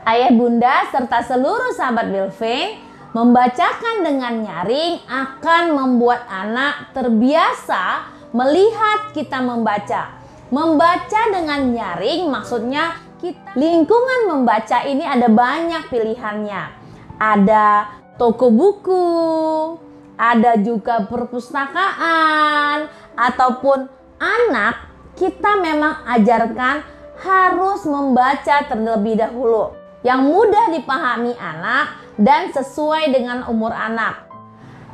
Ayah bunda serta seluruh sahabat Bilvin, membacakan dengan nyaring akan membuat anak terbiasa melihat kita membaca. Membaca dengan nyaring maksudnya lingkungan membaca ini ada banyak pilihannya. Ada toko buku, ada juga perpustakaan, ataupun anak kita memang ajarkan harus membaca terlebih dahulu, yang mudah dipahami anak dan sesuai dengan umur anak.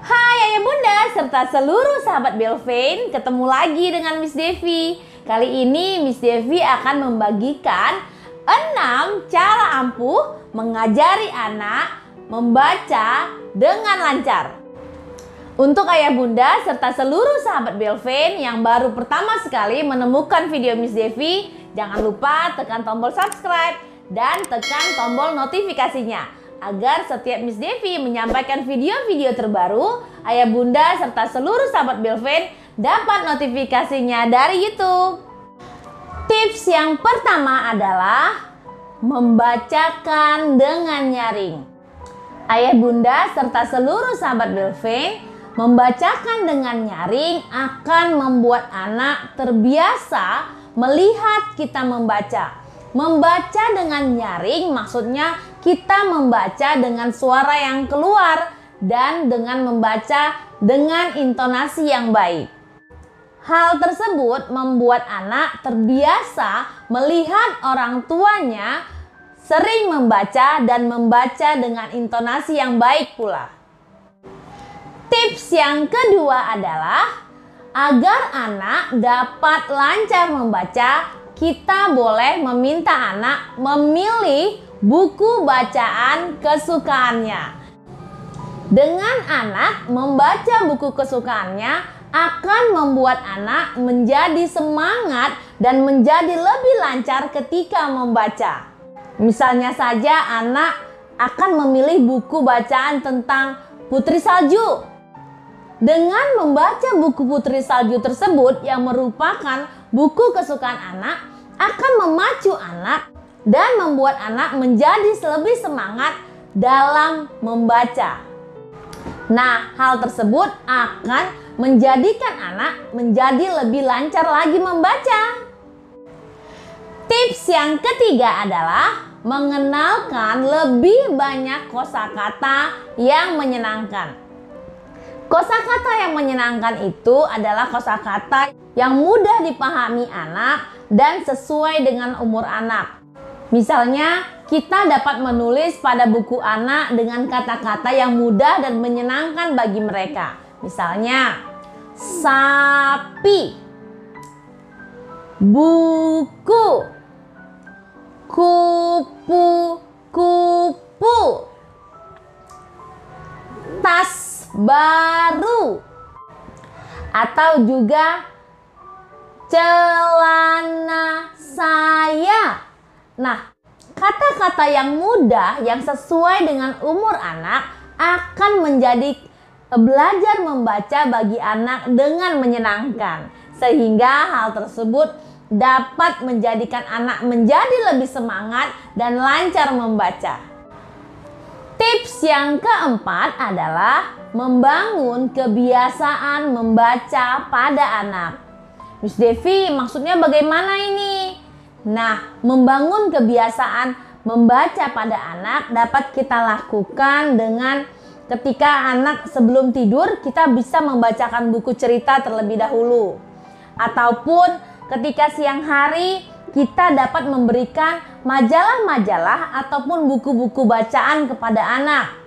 Hai ayah bunda serta seluruh sahabat Bilvin, ketemu lagi dengan Miss Devi. Kali ini Miss Devi akan membagikan 6 cara ampuh mengajari anak membaca dengan lancar. Untuk ayah bunda serta seluruh sahabat Bilvin yang baru pertama sekali menemukan video Miss Devi, jangan lupa tekan tombol subscribe dan tekan tombol notifikasinya agar setiap Miss Devi menyampaikan video-video terbaru, ayah bunda serta seluruh sahabat Bilvin dapat notifikasinya dari YouTube. Tips yang pertama adalah membacakan dengan nyaring. Ayah bunda serta seluruh sahabat Bilvin, membacakan dengan nyaring akan membuat anak terbiasa melihat kita membaca. Membaca dengan nyaring maksudnya kita membaca dengan suara yang keluar dan dengan membaca dengan intonasi yang baik. Hal tersebut membuat anak terbiasa melihat orang tuanya sering membaca dan membaca dengan intonasi yang baik pula. Tips yang kedua adalah agar anak dapat lancar membaca, kita boleh meminta anak memilih buku bacaan kesukaannya. Dengan anak membaca buku kesukaannya akan membuat anak menjadi semangat dan menjadi lebih lancar ketika membaca. Misalnya saja anak akan memilih buku bacaan tentang Putri Salju. Dengan membaca buku Putri Salju tersebut yang merupakan buku kesukaan anak akan memacu anak dan membuat anak menjadi lebih semangat dalam membaca. Nah, hal tersebut akan menjadikan anak menjadi lebih lancar lagi membaca. Tips yang ketiga adalah mengenalkan lebih banyak kosakata yang menyenangkan. Kosakata yang menyenangkan itu adalah kosakata yang mudah dipahami anak dan sesuai dengan umur anak. Misalnya, kita dapat menulis pada buku anak dengan kata-kata yang mudah dan menyenangkan bagi mereka. Misalnya, sapi, buku, kupu-kupu, tas baru, atau juga celana saya. Nah, kata-kata yang mudah yang sesuai dengan umur anak akan menjadi belajar membaca bagi anak dengan menyenangkan, sehingga hal tersebut dapat menjadikan anak menjadi lebih semangat dan lancar membaca. Tips yang keempat adalah membangun kebiasaan membaca pada anak. Miss Devi, maksudnya bagaimana ini? Nah, membangun kebiasaan membaca pada anak dapat kita lakukan dengan ketika anak sebelum tidur kita bisa membacakan buku cerita terlebih dahulu. Ataupun ketika siang hari kita dapat memberikan majalah-majalah ataupun buku-buku bacaan kepada anak.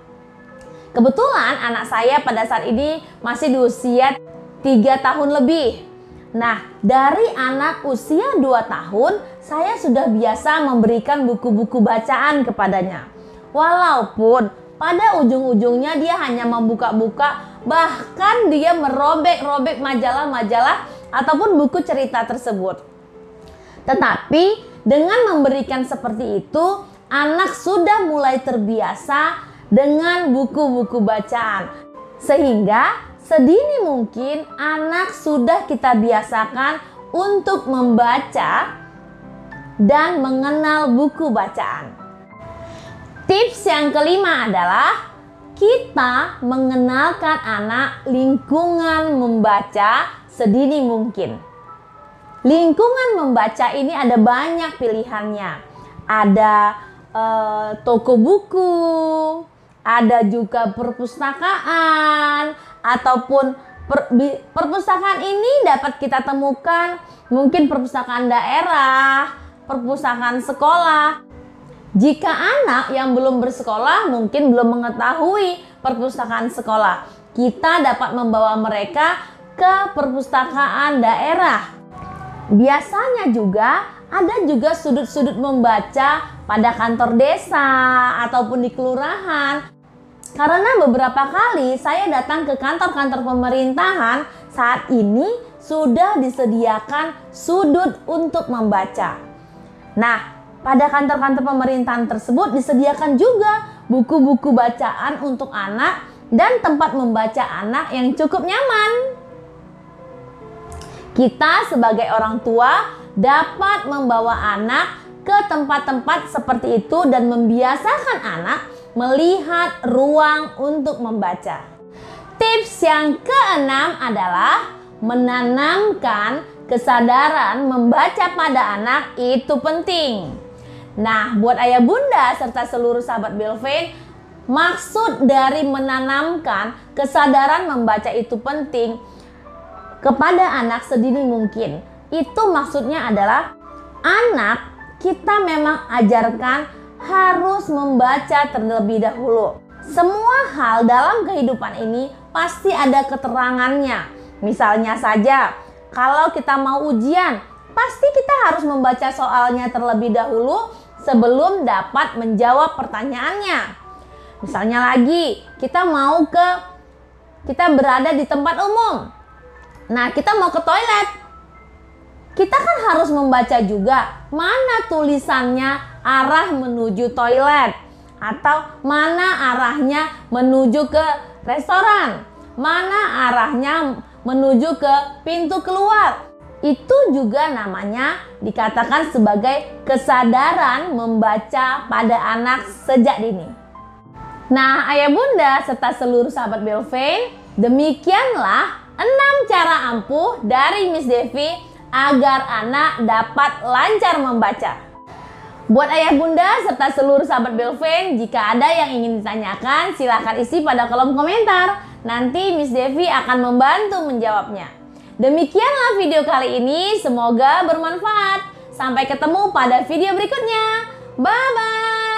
Kebetulan anak saya pada saat ini masih di usia 3 tahun lebih. Nah, dari anak usia 2 tahun, saya sudah biasa memberikan buku-buku bacaan kepadanya. Walaupun pada ujung-ujungnya dia hanya membuka-buka, bahkan dia merobek-robek majalah-majalah ataupun buku cerita tersebut. Tetapi dengan memberikan seperti itu, anak sudah mulai terbiasa dengan buku-buku bacaan. Sehingga sedini mungkin anak sudah kita biasakan untuk membaca dan mengenal buku bacaan. Tips yang kelima adalah kita mengenalkan anak lingkungan membaca sedini mungkin. Lingkungan membaca ini ada banyak pilihannya. Ada toko buku, ada juga perpustakaan, ataupun perpustakaan ini dapat kita temukan mungkin perpustakaan daerah, perpustakaan sekolah. Jika anak yang belum bersekolah mungkin belum mengetahui perpustakaan sekolah, kita dapat membawa mereka ke perpustakaan daerah. Biasanya juga ada juga sudut-sudut membaca pada kantor desa ataupun di kelurahan. Karena beberapa kali saya datang ke kantor-kantor pemerintahan, saat ini sudah disediakan sudut untuk membaca. Nah, pada kantor-kantor pemerintahan tersebut disediakan juga buku-buku bacaan untuk anak dan tempat membaca anak yang cukup nyaman. Kita sebagai orang tua dapat membawa anak ke tempat-tempat seperti itu dan membiasakan anak melihat ruang untuk membaca. Tips yang keenam adalah menanamkan kesadaran membaca pada anak itu penting. Nah, buat ayah bunda serta seluruh sahabat Belvin, maksud dari menanamkan kesadaran membaca itu penting kepada anak sedini mungkin. Itu maksudnya adalah anak kita memang ajarkan harus membaca terlebih dahulu. Semua hal dalam kehidupan ini pasti ada keterangannya. Misalnya saja, kalau kita mau ujian, pasti kita harus membaca soalnya terlebih dahulu sebelum dapat menjawab pertanyaannya. Misalnya lagi, kita berada di tempat umum. Nah, kita mau ke toilet. Kita kan harus membaca juga mana tulisannya arah menuju toilet, atau mana arahnya menuju ke restoran, mana arahnya menuju ke pintu keluar. Itu juga namanya dikatakan sebagai kesadaran membaca pada anak sejak dini. Nah, ayah bunda serta seluruh sahabat Belvin, demikianlah 6 cara ampuh dari Miss Devi agar anak dapat lancar membaca. Buat ayah bunda serta seluruh sahabat Belvin, jika ada yang ingin ditanyakan, silahkan isi pada kolom komentar. Nanti Miss Devi akan membantu menjawabnya. Demikianlah video kali ini, semoga bermanfaat. Sampai ketemu pada video berikutnya. Bye-bye.